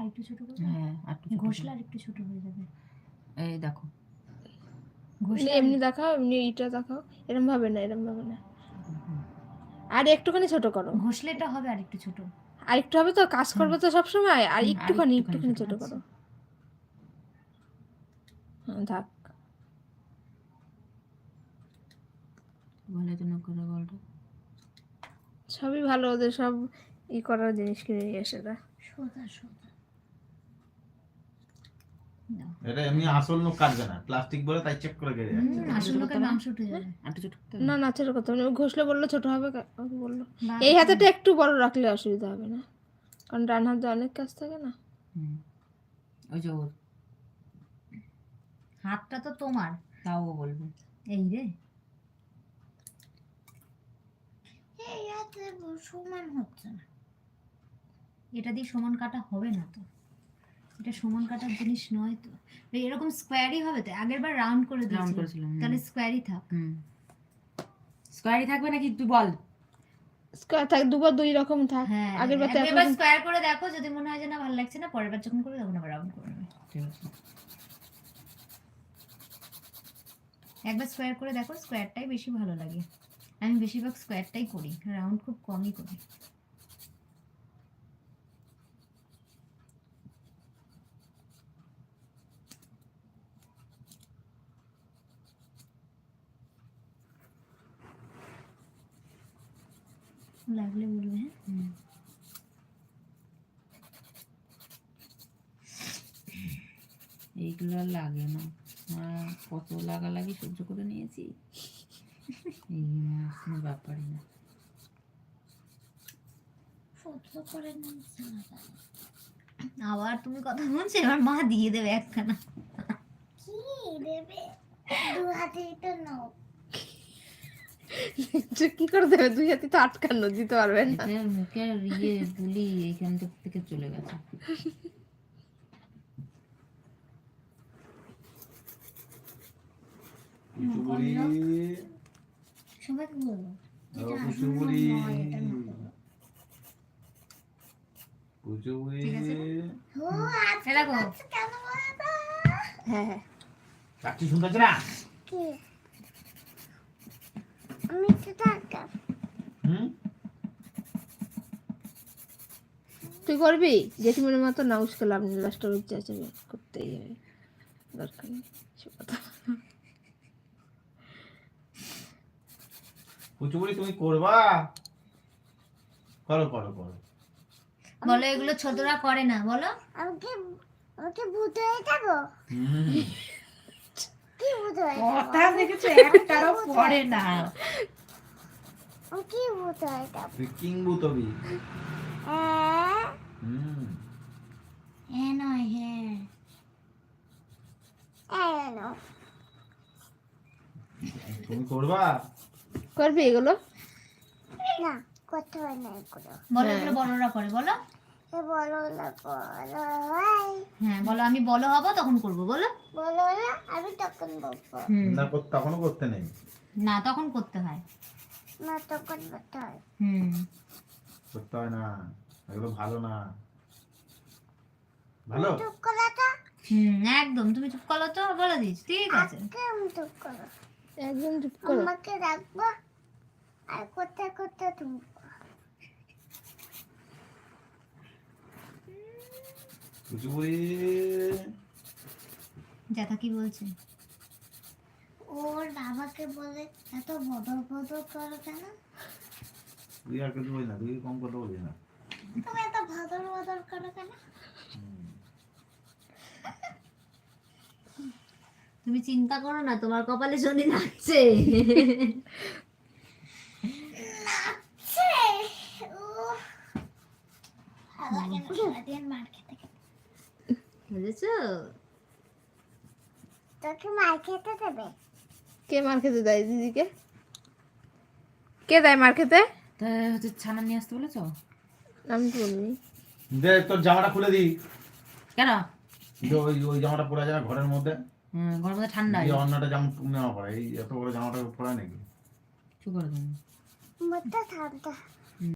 আরেকটু ছোট করো। হ্যাঁ একটু ঘষলে আরেকটু ছোট হয়ে যাবে। এই দেখো ঘষলে এমনি দেখাও, এমনি এইটা দেখাও, এরকম ভাবে না, এরকম ভাবে না, আর একটুখানি ছোট করো। ঘষলে এটা হবে আরেকটু ছোট। আর একটু হবে তো, কাজ করবে তো সব সময়, আর একটুখানি একটুখানি ছোট করো। হ্যাঁ থাক। বলে তো না করে বলটা সবই ভালো, ওদের সব ই করার জিনিস কিনে নিয়ে এসে দেয়। সোজা সোজা এটা এমনি আসল নখ কাটবে না, প্লাস্টিক বলে তাই চেক করে কেটে যাচ্ছে। আসল লোকের মাংস উঠে যাবে। একটু ছোট করতে না না ছোট করতে হবে না, ঘষলে বললো ছোট হবে, বললো বা- এই হাতেটা একটু বড় রাখলে অসুবিধা হবে না, কারণ ডান হাতে অনেক কাজ থাকে না। ওই যে ওর হাতটা তো তোমার, তাও ও বলবে এই রে এই হাতে সমান হচ্ছে না, এটা দিয়ে সমান কাটা হবে না তো, এটা সমান কাটার জিনিস নয় তো, এরকম স্কোয়ারই হবে তো, আগের বার রাউন্ড করে রাউন্ড দিয়েছিলাম, করেছিলাম তাহলে স্কোয়ারই থাক। স্কোয়ারই থাকবে নাকি তুই বল? স্কোয়ার থাক, দুবার দুই রকম থাক। হ্যাঁ আগের বার তো এবার একরকম। স্কোয়ার করে দেখো, যদি মনে হয় যে না ভালো লাগছে না, পরের বার যখন করবে তখন আবার রাউন্ড করে নেবে। ঠিক আছে একবার স্কোয়ার করে দেখো, স্কোয়ারটাই বেশি ভালো লাগে, আমি বেশিরভাগ স্কোয়ারটাই করি, রাউন্ড খুব কমই করি। লাগলে বলবে। হ্যাঁ এইগুলো আর লাগে না, কত লাগালাগি সহ্য করে নিয়েছি, এই কোনো ব্যাপারই না। সহ্য করে নিয়েছি না। আবার তুমি কথা বলছো, এবার মা দিয়ে দেবে একখানা। কি দেবে? দু হাতে তো নাও। কি করে দেবে, দুই হাতে তো আটকানো, দিতে পারবে না। এতে মুখের বুলি এইখান থেকে চলে গেছে। কুচুবুড়ি সবাইকে বলবো ও কুচুবুড়ি কুচুবুড়ি ও আচ্ছা দেখো কেন বলতো? হ্যাঁ হ্যাঁ কাচ্চি শুনতে পাচ্ছ না? কি আমি তো টাকা তুই করবি জেঠিমনের মতো না, উস্কে লাভ নেই, লাস্ট চাচাবে করতেই হবে, দরকার নেই সে কথা। কুচুবুড়ি তুমি করবা? করো করো করো। বলো এগুলো ছোটরা করে না, বলো। আমাকে ভূত হয়ে যাবো। কি ভূত হয়ে যাবো? কথা দেখেছো একটারও পড়ে না। কি ভূত হয়ে যাবো? তুই কিংবু তবি। হ্যাঁ নয় হ্যাঁ না তুমি করবা? করবি এগুলো? না করতে হয় না এগুলো। বলো এগুলো বড়রা করে, বলো। বলো না বলো হ্যাঁ বলো, আমি বলো হব তখন করব, বলো। বলো না আমি তখন বলবো। না তখনও করতে নেই। না তখন করতে হয় না, তখন করতে হয়। করতে হয় না, এগুলো ভালো না। ভালো চুপ করো তো। একদম তুমি চুপ করো তো, বলে দিস ঠিক আছে। একদম চুপ করো, একদম চুপ করো। আমাকে রাখবো আর করতে করতে তুমি কুচুবুড়ি জ্যাঠা কি বলছে? ওর বাবাকে বলে এত বদল বদল করো কেন? তুই আর কিছু বলি না, তুই কম কথা বলি না। তুমি এত বদল বদল করো কেন? তুমি চিন্তা করো না, তোমার কপালে শনি নাচছে। নাচছে মার খেতে বুঝেছো? তোকে মার খেতে দেবে? কে মার খেতে দেয় দিদিকে? কে দেয় মার খেতে? তা হচ্ছে ছানা নিয়ে আসতে বলেছ? আমি তো বলিনি। দে তোর জামাটা খুলে দি। কেন? ওই জামাটা পরে যায় ঘরের মধ্যে। ঘরের মধ্যে ঠান্ডা। এই অন্যটা জামা নেওয়া পড়ে, এই এত বড় জামাটা পরে নাকি? কি করে তুমি? মধ্যে ঠান্ডা।